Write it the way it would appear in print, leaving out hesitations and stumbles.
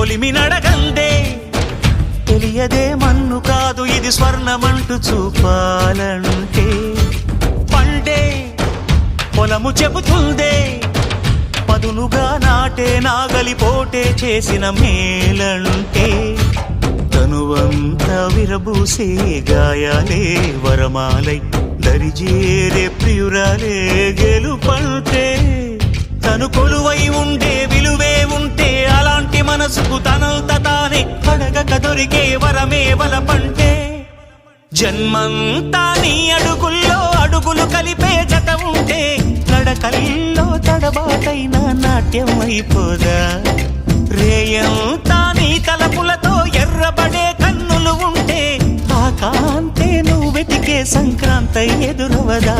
కొలిమి నడగందే తెలియదే మన్ను కాదు ఇది స్వర్ణమంటూ చూపాలంటే పండే పొలము చెబుతుందే పదునుగా నాటే నాగలిపోటే చేసిన మేలంటే తనువంతా విరబూసే గాయాలే వరమాలై దరిజేరే ప్రియురాలే గెలుపంటే తను కొలువై ఉండే విలువే ఉంటే అలాంటి మనసుకు తనంత తానే అడగక దొరికే వరమే వలపంటే జన్మంతా నీ అడుగుల్లో అడుగులు కలిపే జత ఉంటే నడకల్లో తడబాటైన నాట్యం అయిపోదా రేయంతా నీ తలపులతో ఎర్రబడే కన్నులు ఉంటే ఆ కాంతే నువ్వు వెతికే సంక్రాంతి ఎదురవదా